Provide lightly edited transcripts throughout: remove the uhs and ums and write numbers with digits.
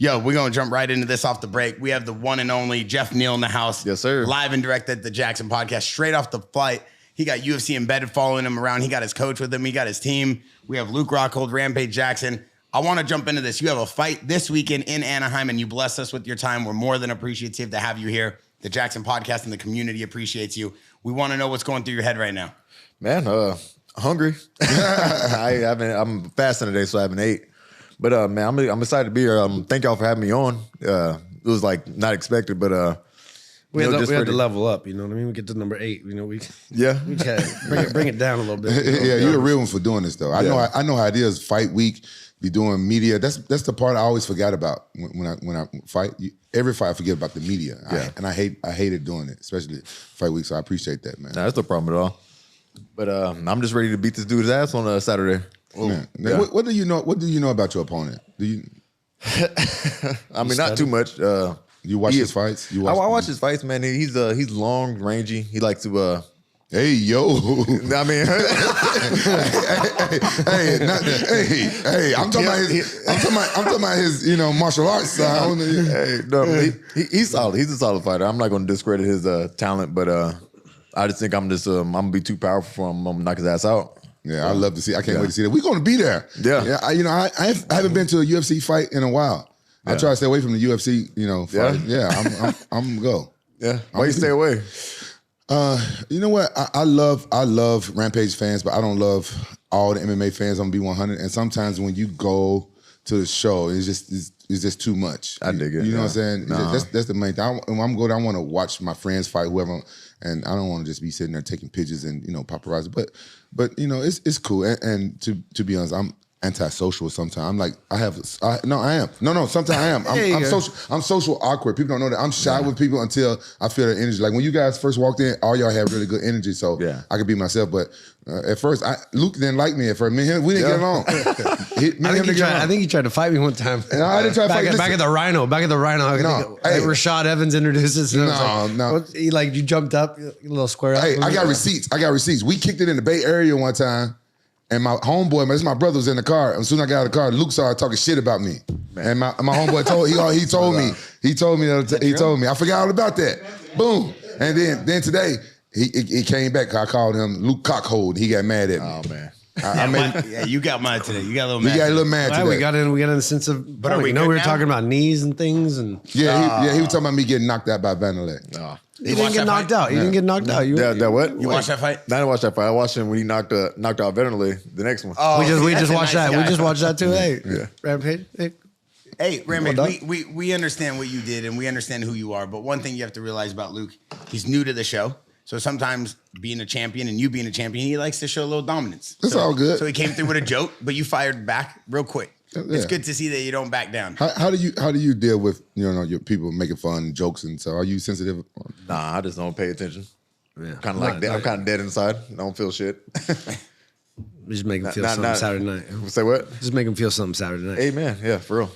Yo, we're going to jump right into this off the break. We have the one and only Geoff Neal in the house. Yes, sir. Live and direct at the JAXXON podcast, straight off the flight. He got UFC embedded following him around. He got his coach with him. He got his team. We have Luke Rockhold, Rampage, JAXXON. I want to jump into this. You have a fight this weekend in Anaheim, and you bless us with your time. We're more than appreciative to have you here. The JAXXON podcast and the community appreciates you. We want to know what's going through your head right now. Man, hungry. I'm fasting today, so I haven't ate. But man, I'm excited to be here. Thank y'all for having me on. It was like not expected, but we had to level up. You know what I mean? We get to number 8. You know, we gotta bring it down a little bit. Yeah, you're a real one for doing this though. I know how it is. Fight week, be doing media. That's the part I always forgot about when I fight. Every fight I forget about the media. Yeah. I hated doing it, especially fight week. So I appreciate that, man. Nah, that's no problem at all. But I'm just ready to beat this dude's ass on Saturday. Man, what do you know? What do you know about your opponent? Do you? I mean, not too much. You watch his fights? I watch his fights, man. He's long, rangy. He likes to. Hey yo! I mean, hey! I'm talking about his, martial arts side. He's solid. He's a solid fighter. I'm not going to discredit his talent, but I just think I'm gonna be too powerful for him. I'm gonna knock his ass out. Yeah, I love to see. I can't wait to see that. We're going to be there. Yeah. I haven't been to a UFC fight in a while. I try to stay away from the UFC, fight. Yeah, I'm gonna go. Yeah. Why you stay away? You know what? I love Rampage fans, but I don't love all the MMA fans. I'm gonna be 100. And sometimes when you go to the show, it's just too much. I dig it. You know what I'm saying? That's the main thing. When I'm going, I want to watch my friends fight, whoever, and I don't want to just be sitting there taking pictures and paparazzi. But it's cool. And to be honest, I'm antisocial sometimes. I'm like, I am. No, sometimes I am. I'm social awkward. People don't know that. I'm shy with people until I feel their energy. Like when you guys first walked in, all y'all had really good energy, so I could be myself. But at first, Luke didn't like me at first. Me and him, we didn't get along. I think he tried to fight me one time. And I didn't try to fight. Back at the Rhino. Rashad Evans introduced us. No. You jumped up, a little square up. Hey, I got receipts. We kicked it in the Bay Area one time. And my homeboy, my brother was in the car. As soon as I got out of the car, Luke started talking shit about me. Man. And my homeboy told me. I forgot all about that. Boom. And then today, he came back. I called him Luke Cockhold. He got mad at me. Oh man. You got mad today. You got a little mad. You got a little mad today. We got in the sense of, but we were talking about knees and things. And he was talking about me getting knocked out by Vanderlei. Oh. He didn't get knocked out. He didn't get knocked out. That what? You watched that fight? No, I didn't watch that fight. I watched him when he knocked out Vanderlei, the next one. Oh, we just watched that. We just watched that too. Hey, Rampage. Hey, Rampage, we understand what you did and we understand who you are. But one thing you have to realize about Luke, he's new to the show. So sometimes being a champion and you being a champion, he likes to show a little dominance. It's all good. So he came through with a joke, but you fired back real quick. Yeah. It's good to see that you don't back down. How do you deal with your people making fun, jokes, and so? Are you sensitive? Nah, I just don't pay attention. Yeah, kind of like that. I'm kind of dead inside. I don't feel shit. Just make him feel something Saturday night. Say what? Just make him feel something Saturday night. Amen. Yeah, for real.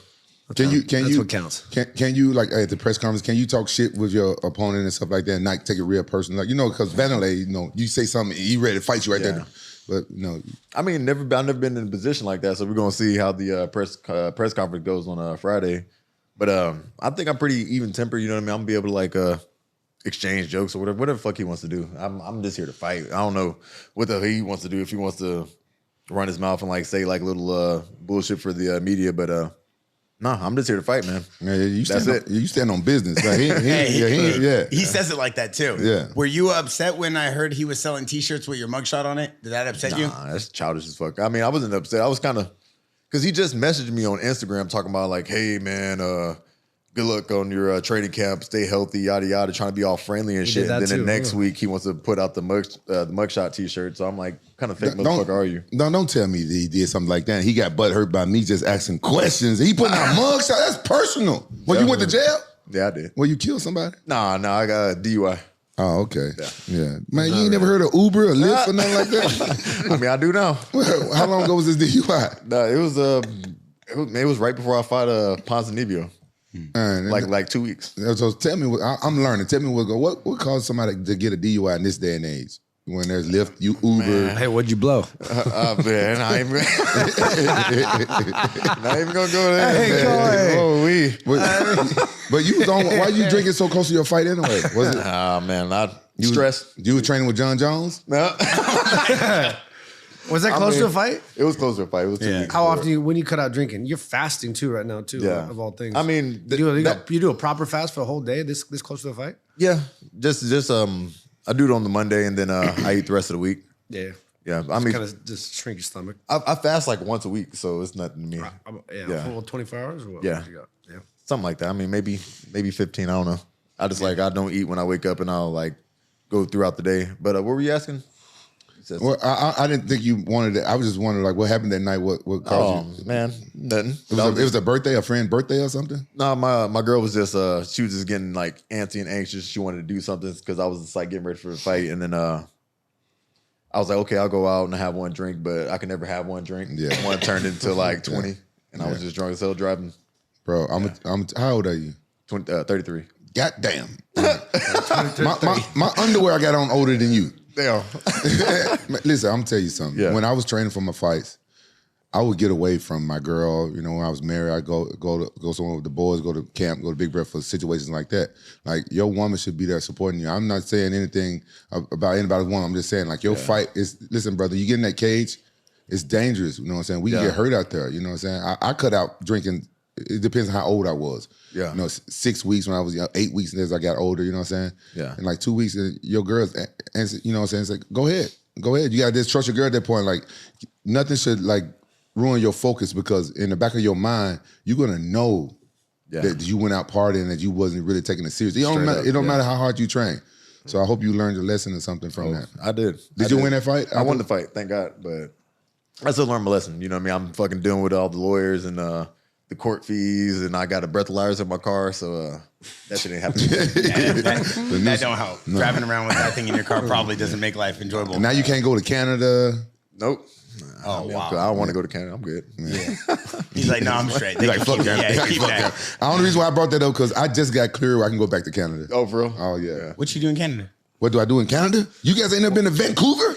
That's what counts. Can you like at the press conference? Can you talk shit with your opponent and stuff like that, and not take it real personal? Like because Vanderlei, you say something, he ready to fight you right there. But I mean, I've never been in a position like that. So we're gonna see how the press conference goes on Friday. But I think I'm pretty even tempered. You know what I mean? I'm gonna be able to exchange jokes or whatever the fuck he wants to do. I'm just here to fight. I don't know what the hell he wants to do. If he wants to run his mouth and say little bullshit for the media, but no, I'm just here to fight, man. Yeah, you stand on business. Like, he says it like that too. Yeah. Were you upset when I heard he was selling T-shirts with your mugshot on it? Did that upset you? Nah, that's childish as fuck. I mean, I wasn't upset. I was kind of, because he just messaged me on Instagram talking about hey man, good luck on your training camp, stay healthy, yada yada, trying to be all friendly and shit. And then the next week he wants to put out the mugshot T-shirt. So I'm like, kind of fake motherfucker are you? Don't tell me that he did something like that. He got butthurt by me just asking questions. He putting out mugshot. That's personal. Well, you went to jail? Yeah, I did. Well, you killed somebody? Nah, I got a DUI. Oh, okay. Yeah. Man, you ain't never heard of Uber or Lyft or nothing like that? I mean, I do now. How long ago was this DUI? Nah, it was right before I fought Ponzinibbio. Like 2 weeks. So tell me, I'm learning. Tell me what caused somebody to get a DUI in this day and age? when there's Lyft, you Uber. Man. Hey, what'd you blow? Man, I ain't not even gonna go there. Hey, go ahead. But you was on. Why you drinking so close to your fight anyway? Was it? Man, You stressed. You were training with John Jones? No. Was that close to a fight? It was close to a fight. It was 2 weeks. How often when you cut out drinking? You're fasting too right now too. Yeah. Of all things. I mean, you do a proper fast for a whole day. This close to a fight? Yeah, just I do it on the Monday and then I eat the rest of the week. Yeah. Yeah, I mean, kind of just shrink your stomach. I fast like once a week, so it's nothing to me. Yeah. Full 24 hours. Or what? Yeah. What you got? Yeah. Something like that. I mean, maybe 15. I don't know. I just I don't eat when I wake up, and I'll like go throughout the day. But what were you asking? Well, I didn't think you wanted it. I was just wondering, like, what happened that night? What caused you? Man, nothing. It was a birthday, a friend's birthday or something? No, my girl was just she was just getting like antsy and anxious. She wanted to do something because I was just like getting ready for the fight, and then I was like, okay, I'll go out and have one drink, but I can never have one drink. Yeah, one turned into like 20, and I was just drunk as hell driving. Bro, how old are you? 33. God damn. my underwear I got on older than you. Damn. Listen, I'm gonna tell you something. Yeah. When I was training for my fights, I would get away from my girl. You know, when I was married, I'd go somewhere with the boys, go to camp, go to Big Breath for situations like that. Like, your woman should be there supporting you. I'm not saying anything about anybody's woman. I'm just saying, like, your fight is, listen, brother, you get in that cage, it's dangerous. You know what I'm saying? We can get hurt out there. You know what I'm saying? I cut out drinking. It depends on how old I was. Yeah. You know, 6 weeks when I was young, 8 weeks as I got older, you know what I'm saying? Yeah. And like 2 weeks, your girls, and you know what I'm saying? It's like, go ahead. You got to just trust your girl at that point. Like, nothing should like ruin your focus, because in the back of your mind, you're going to know that you went out partying, that you wasn't really taking it serious. It don't matter how hard you train. So I hope you learned a lesson or something from that. I did. Did you win that fight? I won the fight, thank God. But I still learned my lesson. You know what I mean? I'm fucking dealing with all the lawyers and the court fees, and I got a breathalyzer in my car, so that shit ain't happening. That don't help. No. Driving around with that thing in your car probably doesn't make life enjoyable. Now you can't go to Canada. Nope. Oh, wow. I don't want to go to Canada. I'm good. Yeah. He's like, no, I'm straight. He's like, fuck that. Yeah, keep that. The only reason why I brought that up, because I just got clear where I can go back to Canada. Oh, for real? Oh, yeah. What you do in Canada? What do I do in Canada? You guys ain't never been to Vancouver?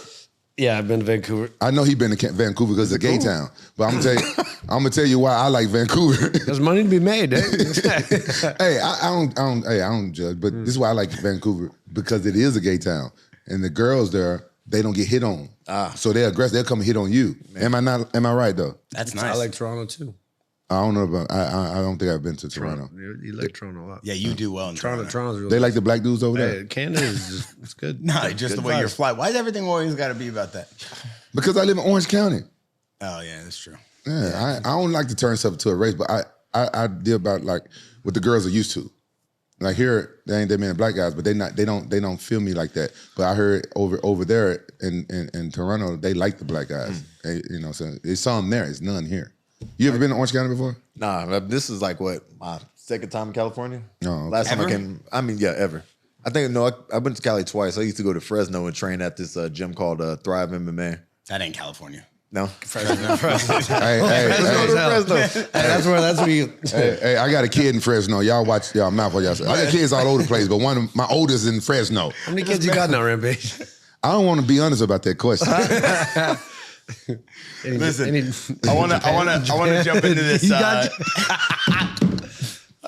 Yeah, I've been to Vancouver. I know he been to Vancouver because it's a gay town. But I'm gonna tell you why I like Vancouver. There's money to be made, eh? Hey, I don't judge, but this is why I like Vancouver, because it is a gay town, and the girls there, they don't get hit on. So they're aggressive. They'll come and hit on you. Man. Am I right though? That's nice. I like Toronto too. I don't know about. I don't think I've been to Toronto. You like Toronto a lot. Yeah, you do well in Toronto's really They like the black dudes over there. Canada is just it's good. No, just the way you're fly. Why does everything always got to be about that? Because I live in Orange County. Oh yeah, that's true. Yeah, I don't like to turn stuff to a race, but I deal about like what the girls are used to. Like here, they ain't that many black guys, but they don't feel me like that. But I heard over there in Toronto, they like the black guys. You know, so there's some there. It's none here. You ever been to Orange County before? Nah, this is like what, my second time in California? No. Okay. Last time I came, ever. I think, no, I went to Cali twice. I used to go to Fresno and train at this gym called Thrive MMA. That ain't California. No. Fresno. Hey, that's where you. Hey, I got a kid in Fresno. Y'all watch y'all mouth what y'all say. I got kids all over the place, but one of my oldest in Fresno. How many kids you got now, Rampage? I don't want to be honest about that question. Listen, I want to jump into this.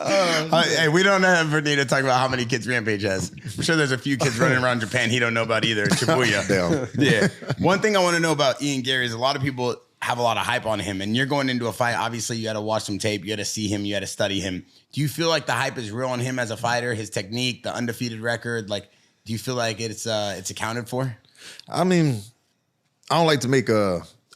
Hey, we don't ever need to talk about how many kids Rampage has. I'm sure there's a few kids running around Japan he don't know about either. Shibuya. Yeah. One thing I want to know about Ian Garry is a lot of people have a lot of hype on him, and you're going into a fight. Obviously, you got to watch some tape. You got to see him. You got to study him. Do you feel like the hype is real on him as a fighter? His technique, the undefeated record. Like, do you feel like it's accounted for? I mean, I don't like to make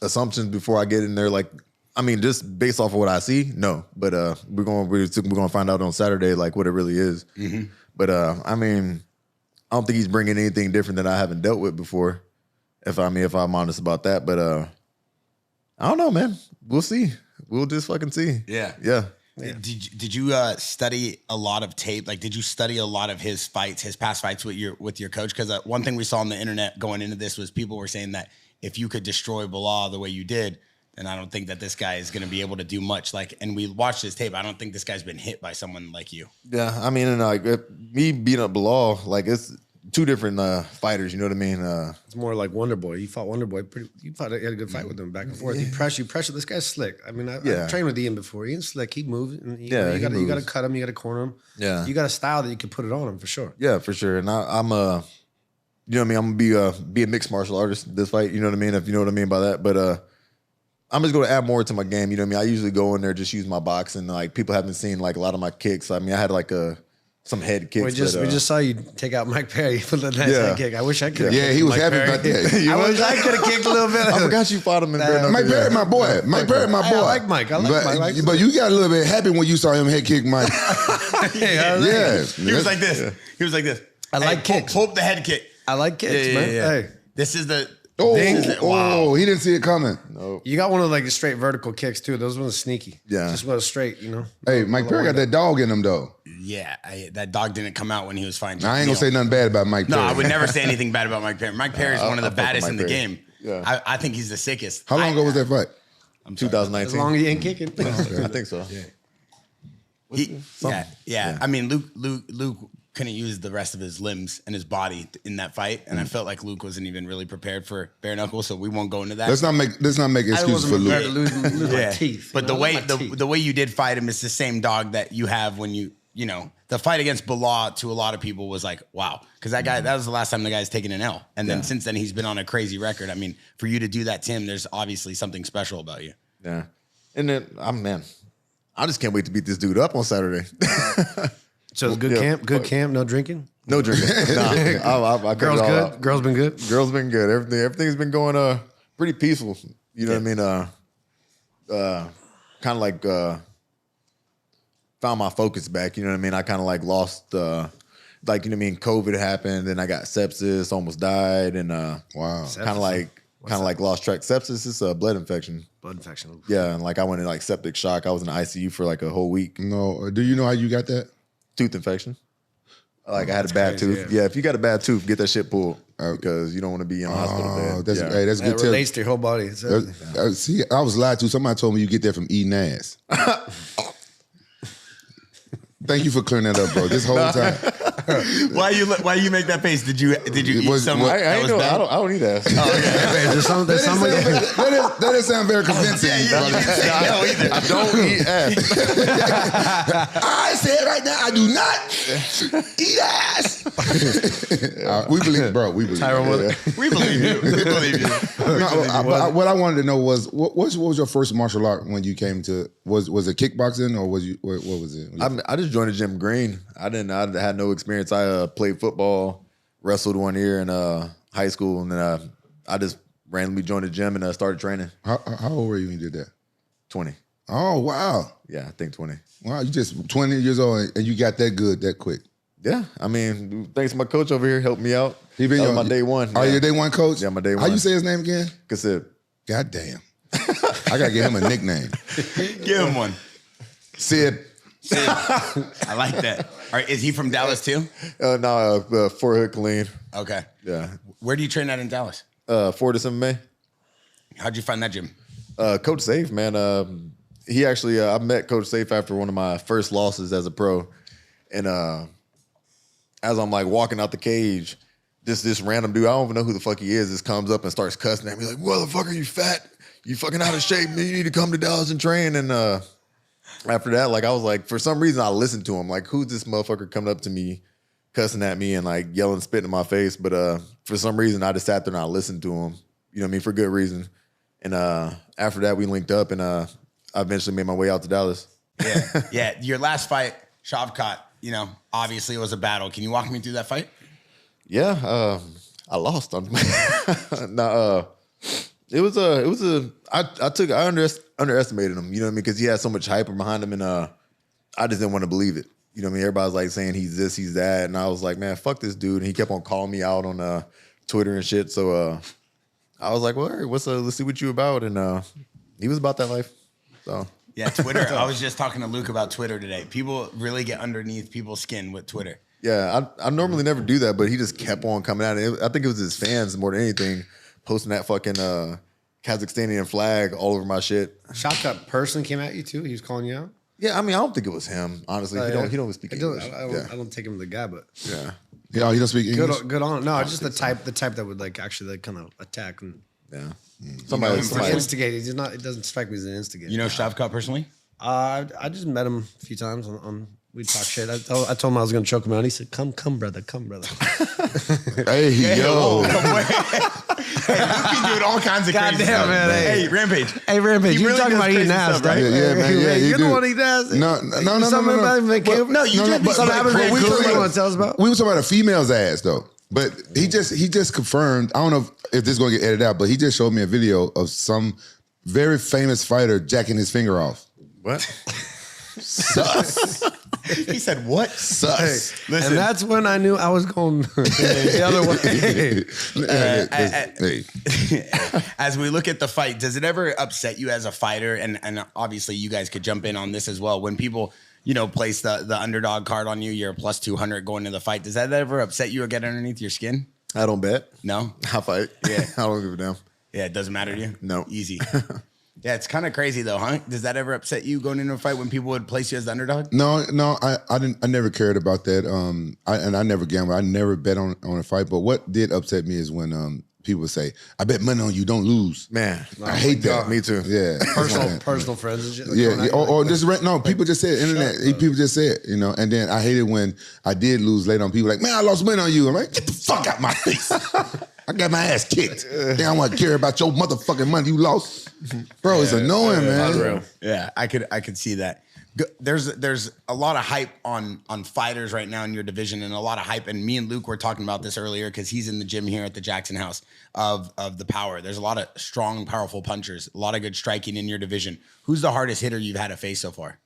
assumptions before I get in there. Like, I mean, just based off of what I see, no. But we're gonna find out on Saturday like what it really is. Mm-hmm. But I mean, I don't think he's bringing anything different that I haven't dealt with before. If I'm honest about that. But I don't know, man. We'll see. We'll just fucking see. Yeah. Yeah. Did you study a lot of tape? Like, did you study a lot of his fights, his past fights with your coach? Because one thing we saw on the internet going into this was people were saying that if you could destroy Bilal the way you did, then I don't think that this guy is going to be able to do much. Like, and we watched his tape. I don't think this guy's been hit by someone like you. Yeah, I mean, and like me beating up Bilal, like it's two different fighters. You know what I mean? It's more like Wonder Boy. You fought Wonder Boy. You had a good fight with him back and forth. You pressure. This guy's slick. I mean, I trained with Ian before. Ian's slick. He moves. You got to cut him. You got to corner him. Yeah. You got a style that you can put it on him for sure. Yeah, for sure. And I'm you know what I mean? I'm gonna be a mixed martial artist this fight. You know what I mean? If you know what I mean by that. But I'm just going to add more to my game. You know what I mean? I usually go in there, just use my box, and like people haven't seen like a lot of my kicks. I mean, I had like some head kicks. We just saw you take out Mike Perry for the nice head kick. I wish I could. Yeah, he was happy about that. I wish I could have kicked a little bit. I forgot you fought him in Mike Perry, my boy. Mike Perry, my boy. I like Mike. But you got a little bit happy when you saw him head kick Mike. Yeah. He was like this. He was like this. I like kicks. Hope the head kick. I like kicks, man. Hey. This is the... wow. He didn't see it coming. No. You got one of like the straight vertical kicks too. Those ones sneaky. Yeah. Just was straight, you know. Hey, Mike Perry got that dog in him though. Yeah, that dog didn't come out when he was fighting. I ain't gonna say nothing bad about Mike Perry. No, I would never say anything bad about Mike Perry. Mike Perry is one of the baddest in the game. Yeah. I think he's the sickest. How long ago was that fight? 2019. As long as he ain't kicking. I think so. Yeah. I mean, Luke couldn't use the rest of his limbs and his body in that fight, and I felt like Luke wasn't even really prepared for bare knuckles, so we won't go into that. Let's not make excuses for Luke. To lose my teeth. But the way you did fight him is the same dog that you have when you know the fight against Bilal to a lot of people was like, wow, because that was the last time the guy's taken an L, and then since then he's been on a crazy record. I mean, for you to do that to him, there's obviously something special about you. Yeah, and then I just can't wait to beat this dude up on Saturday. So it's good camp, no drinking? No drinking. Nah, Girls good? Girls been good? Girls been good. Everything's been going pretty peaceful. You know what I mean? Kind of like found my focus back. You know what I mean? I kind of like lost like, you know what I mean? COVID happened, and I got sepsis, almost died, and wow. Kind of like lost track. Sepsis is a blood infection. Blood infection. Yeah, and like I went in like septic shock. I was in the ICU for like a whole week. No, do you know how you got that? Tooth infection. Like I had a bad tooth. Yeah, if you got a bad tooth, get that shit pulled because you don't want to be in the hospital bed. That's that's good. It relates to your whole body. See, I was lied to. Somebody told me you get that from eating ass. Thank you for clearing that up, bro. This whole time. Why you make that face? Did you eat something? I don't eat ass. Oh, okay. That doesn't sound very convincing. I don't eat ass. I said right now, I do not eat ass. We believe, bro. We believe. We believe you. We believe you. What I wanted to know was what was your first martial art when you came to? Was it kickboxing or was you? What was it? I just joined the gym green. I had no experience. I played football, wrestled 1 year in high school, and then I just randomly joined the gym and started training. How old were you when you did that? 20. Oh, wow. Yeah, I think 20. Wow, you just 20 years old and you got that good that quick. Yeah, I mean, thanks to my coach over here, helped me out. He been my day one. Oh, your day one coach? Yeah, my day one. How you say his name again? Kasib. God damn. I got to give him a nickname. Give him one. Sid. I like that. All right, is he from Dallas too? No, Fort Hood, Killeen. Okay. Yeah. Where do you train at in Dallas? Fortis MMA. How'd you find that gym? Coach Safe, man. He actually, I met Coach Safe after one of my first losses as a pro. And as I'm like walking out the cage, this random dude, I don't even know who the fuck he is, just comes up and starts cussing at me like, motherfucker, you fat. You fucking out of shape, man. You need to come to Dallas and train. And after that, like I was like, for some reason I listened to him. Like, who's this motherfucker coming up to me, cussing at me and like yelling, spitting in my face? But for some reason I just sat there and I listened to him. You know what I mean? For good reason. And after that we linked up and I eventually made my way out to Dallas. Yeah. Yeah. Your last fight, Shavkat, you know, obviously it was a battle. Can you walk me through that fight? Yeah. I lost. I underestimated him, you know what I mean? Because he had so much hype behind him, and I just didn't want to believe it. You know what I mean? Everybody's like saying he's this, he's that, and I was like, man, fuck this dude. And he kept on calling me out on Twitter and shit. So I was like, well, all right, let's see what you about. And he was about that life. So yeah, Twitter. I was just talking to Luke about Twitter today. People really get underneath people's skin with Twitter. Yeah, I normally never do that, but he just kept on coming at it. I think it was his fans more than anything posting that fucking Kazakhstanian flag all over my shit. Shavkat person came at you too? He was calling you out? Yeah, I mean, I don't think it was him, honestly. He don't speak English. I don't take him as the guy, but... Yeah. Yeah, he don't speak English. Good on. No, just the type that would like actually like kind of attack and somebody instigate. He's not. It doesn't strike me as an instigator. You know Shavkat personally? I just met him a few times on we talk shit. I told him I was gonna choke him out. He said, "Come, brother, come, brother." Hey, yo. Hey, Luke be doing all kinds of crazy stuff. Man. Hey, Rampage. Hey, Rampage, you really talking about eating ass, stuff, right? Yeah, man. Yeah, you're do. the one eating ass. No. Something about vancouver? No, you did. Something happened in Vancouver you want to tell us about? We were talking about a female's ass though. But he just confirmed. I don't know if this is gonna get edited out, but he just showed me a video of some very famous fighter jacking his finger off. What? Sus. He said, what? Sus. Hey, listen. And that's when I knew I was going the other way. As we look at the fight, does it ever upset you as a fighter? And obviously you guys could jump in on this as well. When people, place the underdog card on you, you're a plus 200 going to the fight. Does that ever upset you or get underneath your skin? I don't bet. No? I fight. Yeah. I don't give a damn. Yeah, it doesn't matter to you? No. Easy. Yeah, it's kind of crazy though, huh? Does that ever upset you going into a fight when people would place you as the underdog? No, I didn't. I never cared about that. I never gambled. I never bet on a fight. But what did upset me is when people say, "I bet money on you, don't lose." Man, I hate that. God. Me too. Yeah, personal friends. And shit. Like yeah, or just no. People just say it. Internet. People just say it. And then I hate it when I did lose later on. People like, "Man, I lost money on you." I'm like, "Get the fuck out my face." I got my ass kicked. They don't want to care about your motherfucking money you lost. Bro, it's annoying, man. Yeah, I could see that. There's a lot of hype on fighters right now in your division, and a lot of hype. And me and Luke were talking about this earlier because he's in the gym here at the JAXXON House of the power. There's a lot of strong, powerful punchers, a lot of good striking in your division. Who's the hardest hitter you've had to face so far?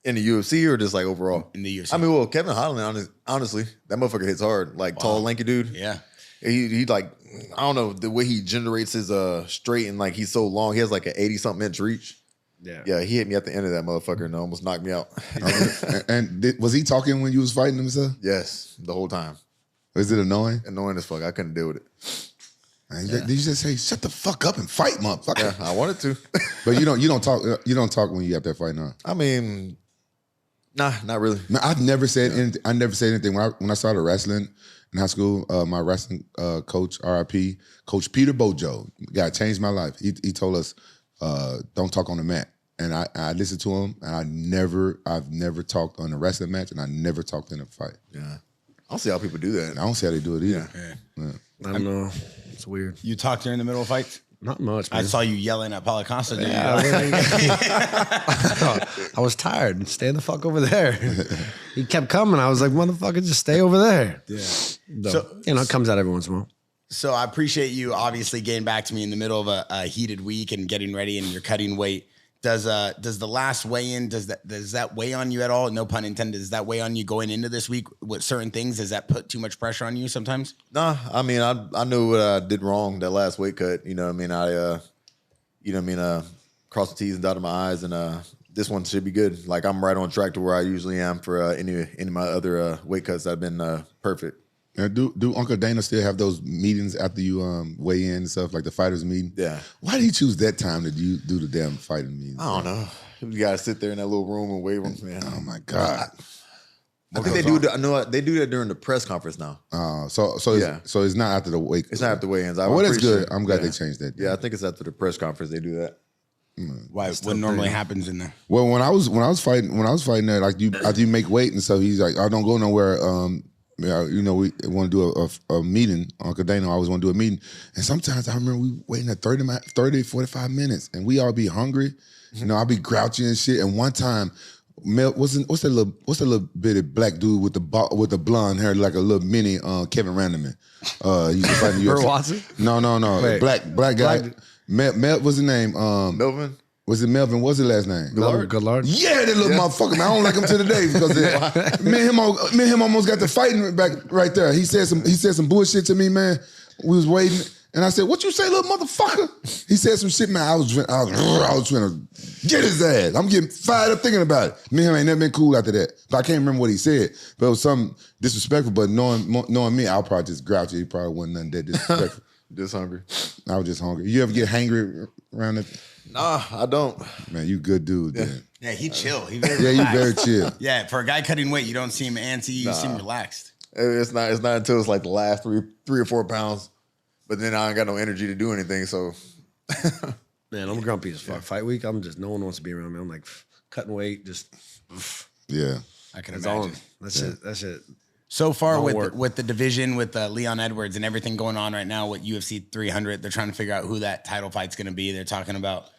In the UFC or just like overall? In the UFC. I mean, well, Kevin Holland, honestly, that motherfucker hits hard. Like tall, lanky dude. Yeah. He like, I don't know, the way he generates his straight and like he's so long, he has like an 80-something inch reach. Yeah. Yeah, he hit me at the end of that motherfucker and almost knocked me out. Was he talking when you was fighting him, sir? Yes, the whole time. Was it annoying? Annoying as fuck. I couldn't deal with it. Did you just say, "Shut the fuck up and fight, motherfucker"? Yeah, I wanted to. But you don't talk. You don't talk when you have that fight, no. I mean, nah, not really. No, I've never said anything. I never said anything when I started wrestling in high school. My wrestling coach, RIP, Coach Peter Bojo, God changed my life. He told us, "Don't talk on the mat." And I listened to him, and I've never talked on a wrestling match, and I never talked in a fight. Yeah, I don't see how people do that. I don't see how they do it either. Yeah. I don't know. It's weird. You talk during the middle of fights? Not much, man. I saw you yelling at Paulo Costa. Yeah, I was tired. Stay the fuck over there. He kept coming. I was like, motherfucker, just stay over there. Yeah. So, it comes out every once in a while. So I appreciate you obviously getting back to me in the middle of a heated week and getting ready and you're cutting weight. Does the last weigh-in, does that weigh on you at all? No pun intended. Does that weigh on you going into this week with certain things? Does that put too much pressure on you sometimes? Nah, I mean, I knew what I did wrong that last weight cut. You know what I mean? Crossed the T's and dotted my I's, and this one should be good. Like, I'm right on track to where I usually am for any of my other weight cuts that have been perfect. Do Uncle Dana still have those meetings after you weigh in and stuff, like the fighters meeting? Yeah. Why did he choose that time to do the damn fighting meeting? I don't know. You gotta sit there in that little room and wait. Man. Oh my God. I think they do. I know they do that during the press conference now. So it's not after the weigh. It's not after weigh-ins. Well, that's good. I'm glad they changed that. Yeah, I think it's after the press conference they do that. Why? What normally happens in there? Well, when I was fighting there, like after you make weight and stuff, he's like, I don't go nowhere. We want to do a meeting. Uncle Dana always want to do a meeting. And sometimes I remember we waiting at 30, 45 minutes and we all be hungry. Mm-hmm. I'll be grouchy and shit. And one time, what's that little bitty black dude with the blonde hair, like a little mini Kevin Randleman? He used to fight in the UFC. Watson? No. Wait, black guy. What's his name? Melvin? Was it Melvin? What's his last name? Gillard. Yeah, that little motherfucker. Man, I don't like him to the day because me and him almost got to fighting back right there. He said some bullshit to me, man. We was waiting, and I said, "What you say, little motherfucker?" He said some shit, man. I was trying to get his ass. I'm getting fired up thinking about it. Me and him ain't never been cool after that. But I can't remember what he said. But it was something disrespectful. But knowing me, I'll probably just grouch it. He probably wasn't nothing that disrespectful. Just hungry. I was just hungry. You ever get hangry around it? Nah, I don't. Man, you good dude. Yeah. Then. Yeah, he chill. He very Yeah, you relaxed. very chill. Yeah, for a guy cutting weight, you don't seem antsy. You seem relaxed. It's not until it's like the last 3 or 4 pounds, but then I ain't got no energy to do anything. So, man, I'm grumpy as fuck. Fight week, no one wants to be around me. I'm like cutting weight, just Yeah. I can that's imagine. on. That's it. That's it. So far Don't with work. with the division with Leon Edwards and everything going on right now with UFC 300, they're trying to figure out who that title fight's going to be. They're talking about,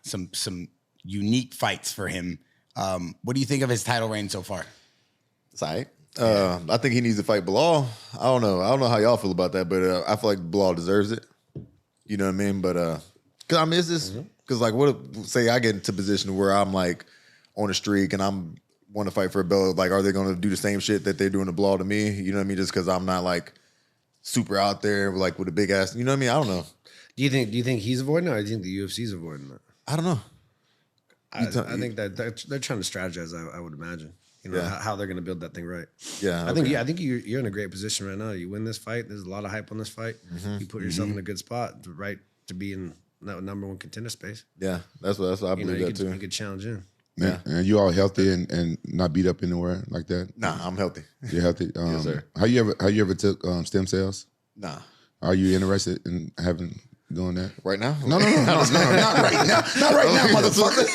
some unique fights for him. What do you think of his title reign so far? it's all right. I think he needs to fight Bilal. I don't know how y'all feel about that, but I feel like Bilal deserves it. You know what I mean? But because I miss this. Because like, what if, say I get into a position where I'm like on a streak and I'm want to fight for a belt? Like, are they going to do the same shit that they're doing to Bilal to me? You know what I mean? Just because I'm not like super out there, like with a big ass. You know what I mean? I don't know. Do you think he's avoiding it, or do you think the UFC's avoiding it? I don't know. I think that they're trying to strategize. I would imagine. How they're going to build that thing right. Yeah, I think you're in a great position right now. You win this fight. There's a lot of hype on this fight. You put yourself in a good spot, right, to be in that number one contender space. Yeah, that's what I believe that too. You could challenge in. Yeah. And you all healthy and not beat up anywhere like that? Nah, I'm healthy. You're healthy? Yes, sir. How you ever took stem cells? Nah. Are you interested in doing that? Right now? No, not right now. Not right now, motherfucker.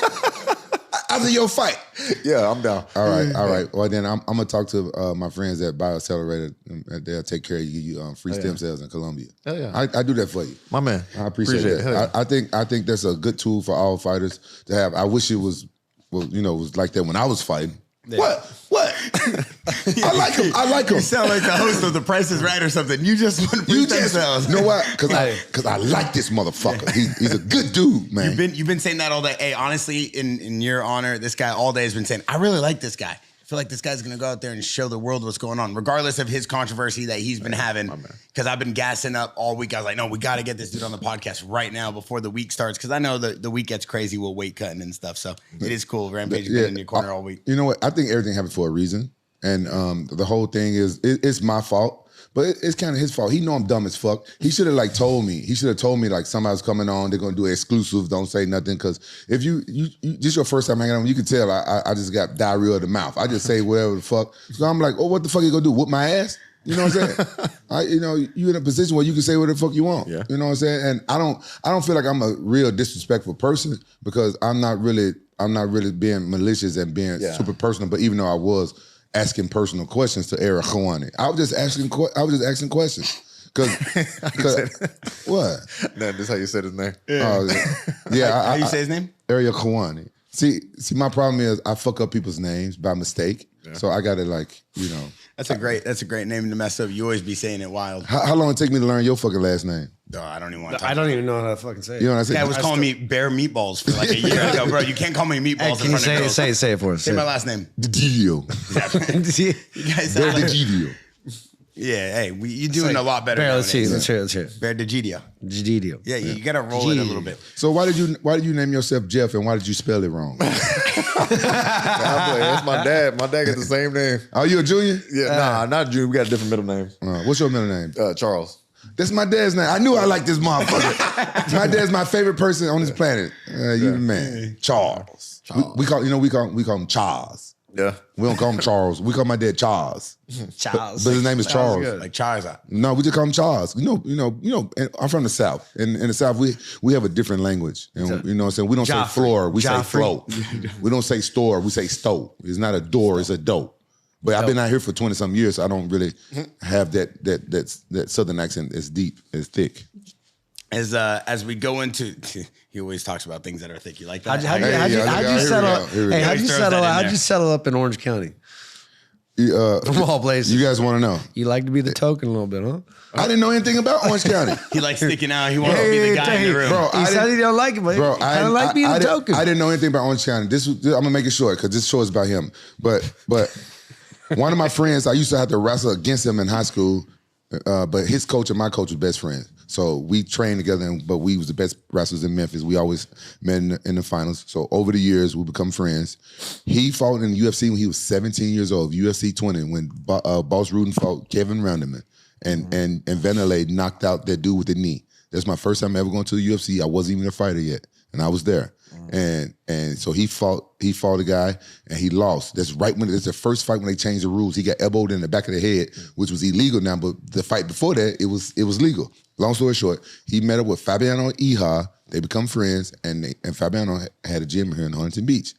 After your fight. Yeah, I'm down. All right. Well, then I'm gonna talk to my friends at BioAccelerator. And they'll take care of you. Give you free stem cells in Colombia. Hell yeah. I do that for you. My man. I appreciate that. Hell yeah. I think that's a good tool for all fighters to have. I wish it was like that when I was fighting. Yeah. What? I like him. You sound like the host of The Price is Right or something. You just want to You know what? Because I like this motherfucker. He's a good dude, man. You've been saying that all day. Hey, honestly, in your honor, this guy all day has been saying, I really like this guy. I feel like this guy's gonna go out there and show the world what's going on, regardless of his controversy that he's been having. Because I've been gassing up all week. I was like, no, we got to get this dude on the podcast right now before the week starts. Because I know the week gets crazy with weight cutting and stuff. So it is cool. Rampage has been in your corner all week. You know what? I think everything happened for a reason, and the whole thing is it's my fault. But it's kind of his fault. He know I'm dumb as fuck. He should have told me. He should have told me somebody's coming on. They're gonna do exclusive. Don't say nothing, because if you just your first time hanging out, you can tell I just got diarrhea of the mouth. I just say whatever the fuck. So I'm like, oh, what the fuck you gonna do? Whoop my ass? You know what I'm saying? You in a position where you can say whatever the fuck you want. Yeah. You know what I'm saying? And I don't feel like I'm a real disrespectful person, because I'm not really being malicious and being super personal. But even though I was asking personal questions to Eric Khawani, I was just asking questions. Cause what? No, this is how you said his name. How you say his name? Ariel Khawani. See, my problem is I fuck up people's names by mistake. Yeah. So I gotta That's a great name to mess up. You always be saying it wild. How long it take me to learn your fucking last name? Oh, I don't even want to. I don't even know how to fucking say it. You know what I said? Guy was calling me Bear Meatballs for like a year ago, bro. You can't call me Meatballs in front of girls. Say it for us. Say my last name. Didio. You guys sound like Didio. Yeah, hey, you're doing a lot better. Bear, Let's hear it. Bear Digidio. Gididio. Yeah, you gotta roll it a little bit. So why did you name yourself Jeff, and why did you spell it wrong? That's my dad. My dad got the same name. Are you a junior? Yeah, nah, not junior. We got a different middle name. What's your middle name? Charles. That's my dad's name. I knew I liked this motherfucker. My dad's my favorite person on this planet. You the man, Charles. We call him Charles. Yeah, we don't call him Charles. We call my dad Charles. Charles, but his name is Charles. Like Charizard. No, we just call him Charles. You know. I'm from the South. In the South, we have a different language. And you know what I'm saying? We don't say floor. We say float. We don't say store. We say stove. It's not a door. It's a dope. But I've been out here for 20-some years, so I don't really have that Southern accent as deep, as thick. As we go into, he always talks about things that are thick. You like that? How'd you settle up in Orange County? From all places. You guys want to know? You like to be the token a little bit, huh? I didn't know anything about Orange County. He likes sticking out. He wants to be the guy in the room. Bro, he said he don't like it, but he kind of like being the token. I didn't know anything about Orange County. I'm gonna make it short because this show is about him. But one of my friends, I used to have to wrestle against him in high school, but his coach and my coach were best friends. So we trained together, but we was the best wrestlers in Memphis. We always met in the finals. So over the years, we become friends. He fought in the UFC when he was 17 years old, UFC 20, when Boss Rudin fought Kevin Rounderman. and Vanderlei knocked out that dude with the knee. That's my first time ever going to the UFC. I wasn't even a fighter yet, and I was there. And so he fought a guy and he lost. That's right when it's the first fight when they changed the rules. He got elbowed in the back of the head, which was illegal now. But the fight before that, it was legal. Long story short, he met up with Fabiano Iha. They become friends, and Fabiano had a gym here in Huntington Beach.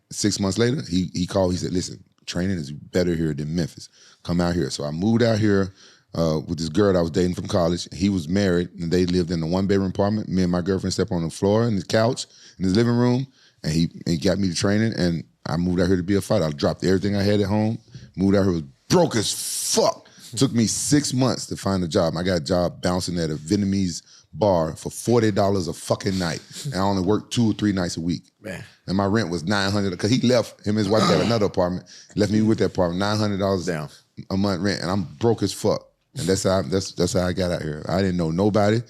6 months later, he called. He said, "Listen, training is better here than Memphis. Come out here." So I moved out here with this girl that I was dating from college. He was married, and they lived in a 1-bedroom apartment. Me and my girlfriend slept on the floor in the couch in his living room, and he got me to training, and I moved out here to be a fighter. I dropped everything I had at home, moved out here, was broke as fuck. Took me 6 months to find a job. I got a job bouncing at a Vietnamese bar for $40 a fucking night, and I only worked 2 or 3 nights a week. Man. And my rent was $900 because he left. Him and his wife got another apartment, left me with that apartment, $900 down a month rent, and I'm broke as fuck. And that's how I got out here. I didn't know nobody,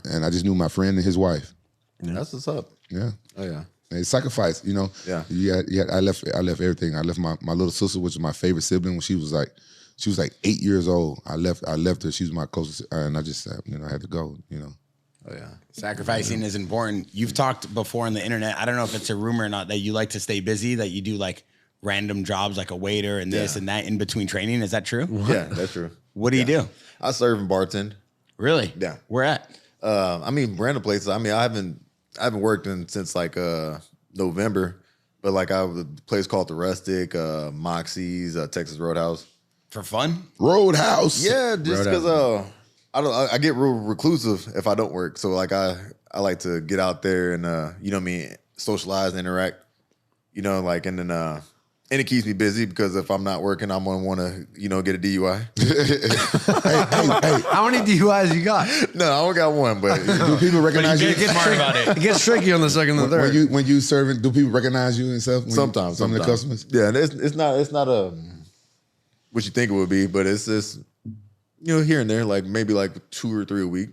and I just knew my friend and his wife. Yeah. That's what's up. Yeah. Oh yeah. It's sacrifice, you know. Yeah. I left everything. I left my little sister, which was my favorite sibling, when she was like 8 years old. I left her. She was my closest, and I just I had to go. You know. Oh yeah. Sacrificing is important. You've talked before on the internet. I don't know if it's a rumor or not that you like to stay busy. That you do like random jobs, like a waiter and this and that in between training. Is that true? Yeah, that's true. What do you do? I serve and bartend. Really? Yeah. Where at? Random places. I haven't worked since like November, but like I have a place called the Rustic, Moxie's, Texas Roadhouse. For fun? Roadhouse. Yeah, just because I get real reclusive if I don't work. So like I like to get out there and you know what I mean, socialize and interact. You know, like and then and it keeps me busy because if I'm not working, I'm gonna want to, get a DUI. hey. How many DUIs you got? No, I only got one, but do people recognize you? Get smart about it. It gets tricky on the second and third. When you serving, do people recognize you and stuff? Sometimes. Some of the customers? Yeah, it's not a what you think it would be, but it's just here and there, like maybe like 2 or 3 a week.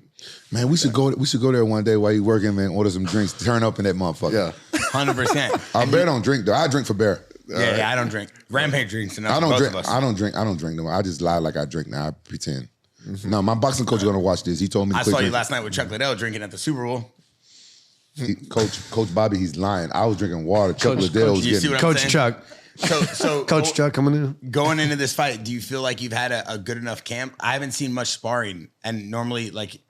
Man, we should go there one day while you working, man. Order some drinks, turn up in that motherfucker. Yeah, 100%. Bear don't drink though. I drink for Bear. Yeah, I don't drink. Rampage drinks, and I don't drink. Of us. I don't drink no more. I just lie like I drink now. I pretend. No, my boxing coach is gonna watch this. He told me. I saw you last night with Chuck Liddell drinking at the Super Bowl. Coach Bobby, he's lying. I was drinking water. Chuck Liddell was getting. Coach Chuck. So Coach Chuck coming in. Going into this fight, do you feel like you've had a good enough camp? I haven't seen much sparring, and normally, like,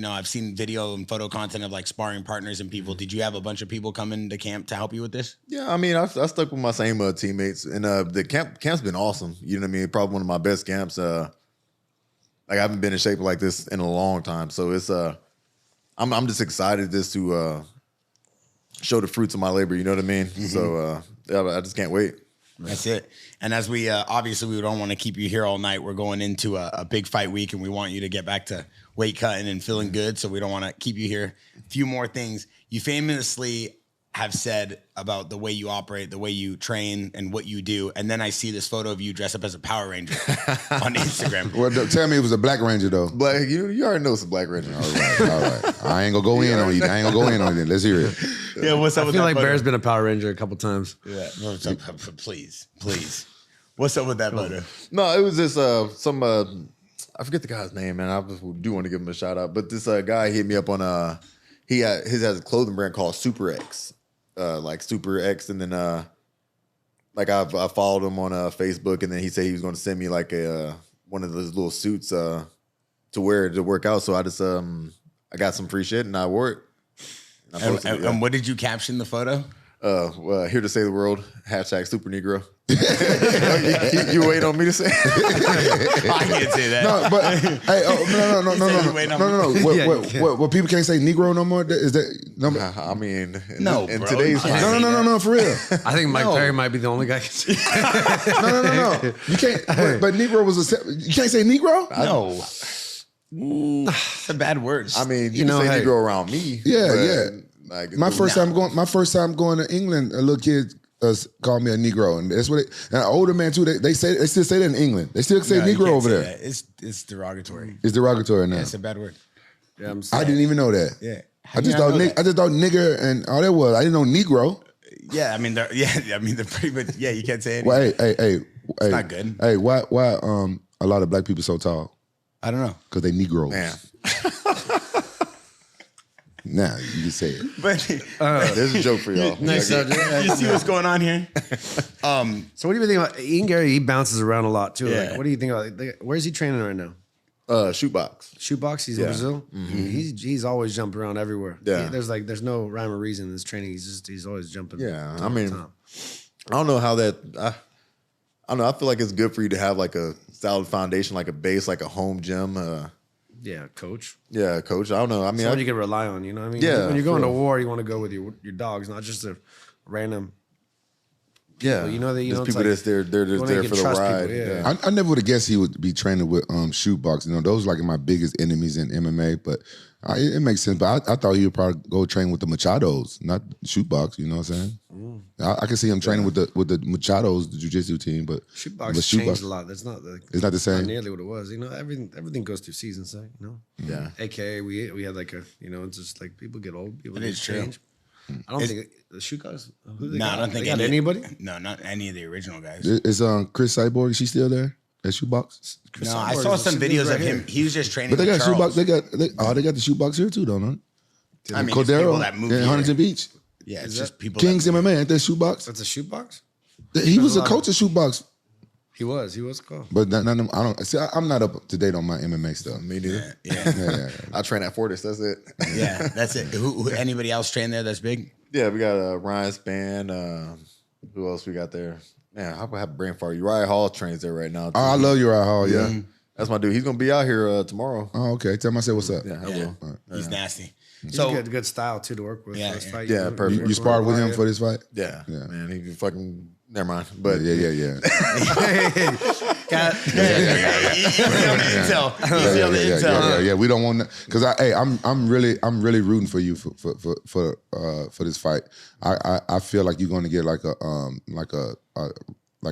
I've seen video and photo content of like sparring partners and people. Did you have a bunch of people come into camp to help you with this? Yeah, I mean, I stuck with my same teammates, and the camp's been awesome. You know what I mean? Probably one of my best camps. Like I haven't been in shape like this in a long time, so it's I'm just excited just to show the fruits of my labor. You know what I mean? So I just can't wait. That's it. And as we obviously we don't want to keep you here all night. We're going into a big fight week, and we want you to get back to weight cutting and feeling good. So we don't want to keep you here. A few more things. You famously have said about the way you operate, the way you train, and what you do. And then I see this photo of you dressed up as a Power Ranger on Instagram. Well, tell me it was a Black Ranger though. Black, you already know it's a Black Ranger. All right. I ain't gonna go in on you. I ain't gonna go in on you. Let's hear it. Yeah, what's up? I feel like Bear's been a Power Ranger a couple times. Yeah, please. What's up with that photo? No, it was just some I forget the guy's name, man. I do want to give him a shout out, but this guy hit me up on his has a clothing brand called Super X, like Super X, and then like I followed him on Facebook, and then he said he was going to send me like one of those little suits to wear to work out. So I just I got some free shit and I wore it. And what did you caption the photo? Here to save the world. #Super Negro. you wait on me to say? I can't say that. No, but hey, no. What people can't say Negro no more? Is that no? I mean, no, in bro, today's no, for real. I think Mike Perry might be the only guy who can say. No. You can't. But Negro was you can't say Negro. No. It's a bad word. I mean, you can say Negro around me. Yeah. Like, my first time going to England, a little kid called me a Negro, and that's what. And an older man too. They still say that in England. They still say Negro over there. That. It's derogatory. It's derogatory now. Yeah, it's a bad word. Yeah, I didn't even know that. Yeah, I just thought nigger and all that was. I didn't know Negro. Yeah, I mean they're pretty much. Yeah, you can't say anything. Well, hey, it's not good. Hey, why a lot of black people so tall? I don't know. Because they Negroes. Man. Nah, you can say it. But There's a joke for y'all. you see what's going on here? So what do you think about Ian Garry? He bounces around a lot too. Yeah. Like, what do you think about? Like, where's he training right now? Shootbox. Shootbox. He's in Brazil. He's always jumping around everywhere. Yeah. There's no rhyme or reason in his training. He's always jumping. Yeah, I mean, I don't know how that. I don't know. I feel like it's good for you to have like a solid foundation, like a base, like a home gym. Yeah, coach. Yeah, coach. I don't know. I mean, Someone you can rely on. You know what I mean? Yeah, When you're going for to real. war, you want to go with your dogs, not just a random. yeah, You know that there's it's people like, that's there. They're just when there you for can the trust ride. people, yeah. I never would have guessed he would be training with Shootbox. You know, those are like my biggest enemies in MMA, but it makes sense. But I thought he would probably go train with the Machados, not Shootbox. You know what I'm saying? I can see him training with the Machados, the jiu-jitsu team, but Shootbox but changed a lot. That's not like, It's not the same. Not nearly what it was. You know, everything goes through seasons. You know. Yeah. AKA we had like a it's just like people get old, people is true. change. I don't think the shoot guys. Who they No, got? I don't think They got any- anybody. No, not any of the original guys. Is Chris Cyborg? Is she still there at Shootbox? No, I Cyborg saw is- some she's videos right of him. here. He was just training. But they with got Charles. Shootbox. They got the Shootbox here too, don't they? I mean, it's people that move in here. Huntington Beach. Yeah, it's just people. Kings that move. MMA, ain't that Shootbox? That's a shoot box. He was a a lot coach of Shootbox, He was called. but I don't. See, I'm not up to date on my MMA stuff. Me neither. Yeah, I train at Fortis. That's it. yeah, that's it. Who anybody else train there that's big? Yeah, we got Ryan Spann. Who else we got there? Man, I have brain fart. Uriah Hall trains there right now. Too. Oh, I love Uriah Hall. Yeah. That's my dude. He's gonna be out here tomorrow. Oh, okay. Tell him I said what's up. Yeah, I Yeah. will. He's nasty. He's So good style too to work with. Yeah, First yeah. fight, Yeah, perfect. You sparred with him for this fight? Yeah, Yeah. man. He fucking never mind. But Yeah. Easy on the intel. Yeah. We don't want that because I'm really rooting for you for this fight. I feel like you're going to get like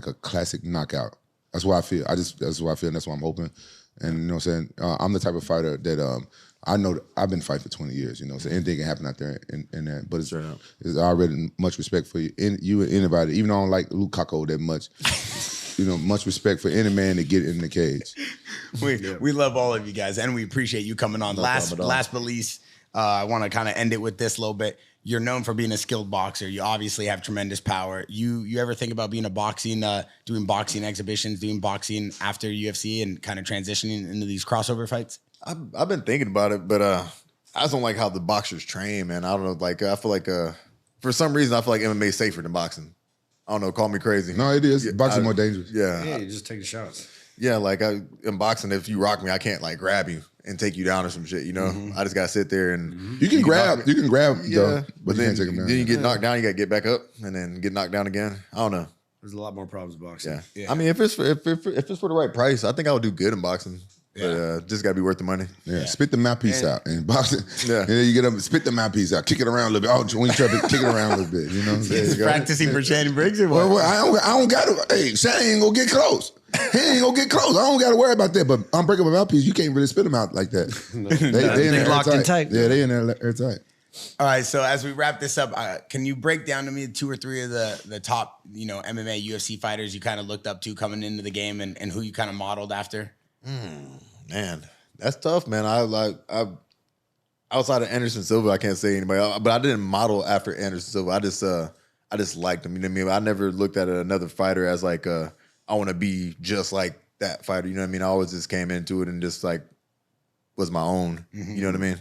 a classic knockout. That's what I feel. That's what I feel. And that's what I'm hoping. And you know what I'm saying. I'm the type of fighter that I know that I've been fighting for 20 years. You know, so anything can happen out there. In that, but it's already much respect for you and anybody. Even though I don't like Lukaku that much. You know, much respect for any man to get in the cage. We love all of you guys, and we appreciate you coming on. Last but least, I want to kind of end it with this a little bit. You're known for being a skilled boxer. You obviously have tremendous power. You ever think about being doing boxing exhibitions, doing boxing after UFC, and kind of transitioning into these crossover fights? I've been thinking about it, but I just don't like how the boxers train, man. I don't know. Like I feel like for some reason I feel like MMA is safer than boxing. I don't know. Call me crazy. No, it is. Boxing more dangerous. Yeah, you just take the shots. Yeah, like in boxing, if you rock me, I can't like grab you and take you down or some shit. You know, I just gotta sit there and You can grab. You can grab. yeah, Though, but you then can't take him down. then you get knocked down, you gotta get back up and then get knocked down again. I don't know. There's a lot more problems with boxing. Yeah. I mean, if it's for the right price, I think I would do good in boxing. But just gotta be worth the money. Yeah, spit the mouthpiece out and boxing. Yeah. And then you get up, spit the mouthpiece out, kick it around a little bit. Oh, when you try to kick it around a little bit, you know what I'm saying? Practicing for Shannon Briggs or what? Well, I don't got to. Hey, Shannon ain't gonna get close. He ain't gonna get close. I don't got to worry about that. But I'm breaking my mouthpiece. You can't really spit them out like that. They in there locked in tight. Yeah, they in there airtight. All right, so as we wrap this up, can you break down to me 2 or 3 of the top, MMA, UFC fighters you kind of looked up to coming into the game and who you kind of modeled after? Man, that's tough, man. I outside of Anderson Silva, I can't say anybody, but I didn't model after Anderson Silva. I just liked him. You know what I mean? I never looked at another fighter as like I want to be just like that fighter. You know what I mean? I always just came into it and just like was my own. You know what I mean?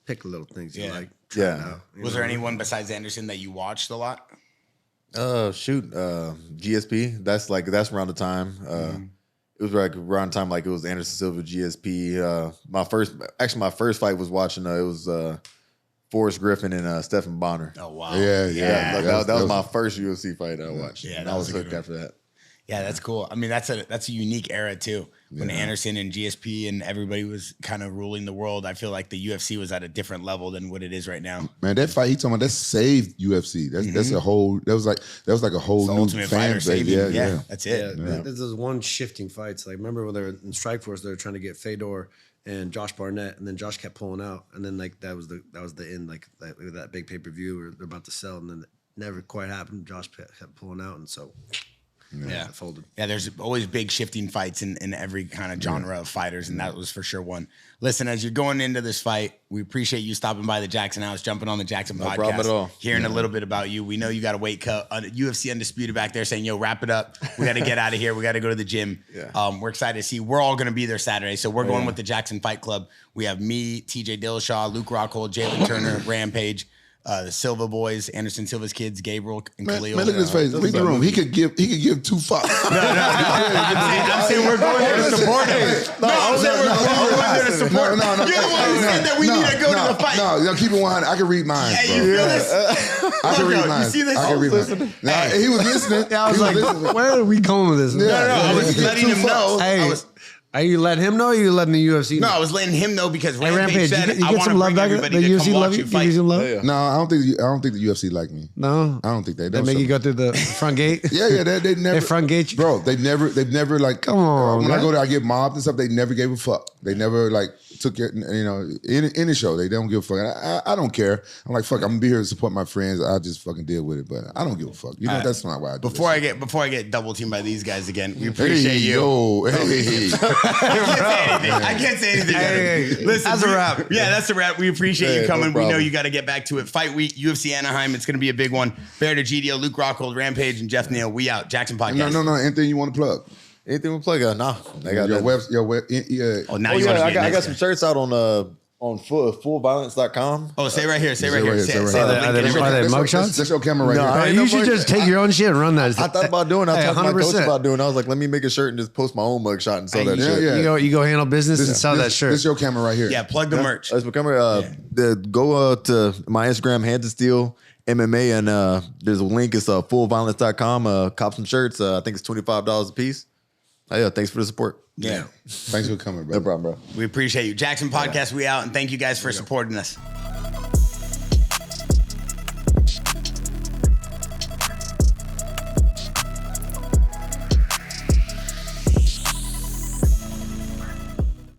Pick little things you Yeah. like. Try it out, you Was know? there anyone besides Anderson that you watched a lot? GSP. That's around the time. It was like around the time like it was Anderson Silva, GSP. My first fight was watching. It was Forrest Griffin and Stephen Bonner. Oh wow! Yeah. That was my first UFC fight I watched. Yeah, and that I was was a good hooked one. after that. Yeah, that's cool. I mean, that's a unique era too. When Anderson and GSP and everybody was kind of ruling the world, I feel like the UFC was at a different level than what it is right now. Man, that fight he talking about that saved UFC. That's a whole. That was like a whole It's the new Ultimate fan Fighter base. saving. Yeah. That's it. Yeah, there's one shifting fights. Like remember when they were in Strikeforce, they were trying to get Fedor and Josh Barnett, and then Josh kept pulling out, and then like that was the end. Like that big pay-per-view where they're about to sell, and then it never quite happened. Josh kept pulling out, and so Yeah. Folded. Yeah, there's always big shifting fights in every kind of genre of fighters, and that was for sure one. Listen, as you're going into this fight, we appreciate you stopping by the JAXXON House, jumping on the JAXXON podcast, problem at all. hearing a little bit about you. We know you got a weight cut. UFC Undisputed back there saying, yo, wrap it up. We got to get out of here. We got to go to the gym. Yeah. We're excited to see. We're all going to be there Saturday, so we're going with the JAXXON Fight Club. We have me, TJ Dillashaw, Luke Rockhold, Jalin Turner, Rampage, the Silva boys, Anderson Silva's kids, Gabriel and Khalil. Man, look at his face. Read the room. He could give 2 fucks. I'm saying we're going there to support him. I'm saying we're going there to support him. You're the one who said that we need to go to the fight. No, keep it 100. I can read mine. Yeah, you feel this? I can read mine. You see this? I can read mine. Nah, he was listening. Yeah, I was like, where are we going with this? No, I was letting him know. Hey, are you letting him know or are you letting the UFC know? No, I was letting him know because Hey, Rampage said, you I get want to some love bring back? everybody The to UFC come love watch you? you Give you fight. some love? No, I don't think the UFC like me. No? I don't think they They make you go through the front gate? Yeah, they never. They front gate you? Bro, they've never like. Come on, when man. I go there, I get mobbed and stuff. They never gave a fuck. They never like took it. Any show, they don't give a fuck. I don't care. I'm like, fuck. I'm gonna be here to support my friends. I just fucking deal with it. But I don't give a fuck. That's not why I do. Before I get double teamed by these guys again, we appreciate you. Hey. I can't say anything. Hey, Listen, that's a wrap. Yeah, that's a wrap. We appreciate you Hey, coming. no We know problem. you got to get back to it. Fight week, UFC Anaheim. It's going to be a big one. Bear to GDO, Luke Rockhold, Rampage, and Geoff Neal. We out. JAXXON Podcast. No. Anything you want to plug? Anything we plug on? Nah. I got Your that. web. Yeah. Oh, now Oh you want yeah, to be I got some shirts out on fullviolence.com. Oh, say right here. Say right Say here. right Say here, the say link right in here. Are they everything. mugshots? That's your camera right No, here. I ain't You no should just take your own shit and run that. I thought about doing it. I Hey, talked to my coach 100%. about doing it. I was like, let me make a shirt and just post my own mugshot and sell that Yeah, shit. yeah. You go handle business and sell that shirt. This your camera right here. Yeah, plug the merch. Let's become go to my Instagram, Hands of Steel MMA, and there's a link. It's fullviolence.com. Cop some shirts. I think it's $25 a piece. Yeah, thanks for the support. Yeah. Thanks for coming, bro. No problem, bro. We appreciate you. JAXXON Podcast, we out. And thank you guys for supporting us.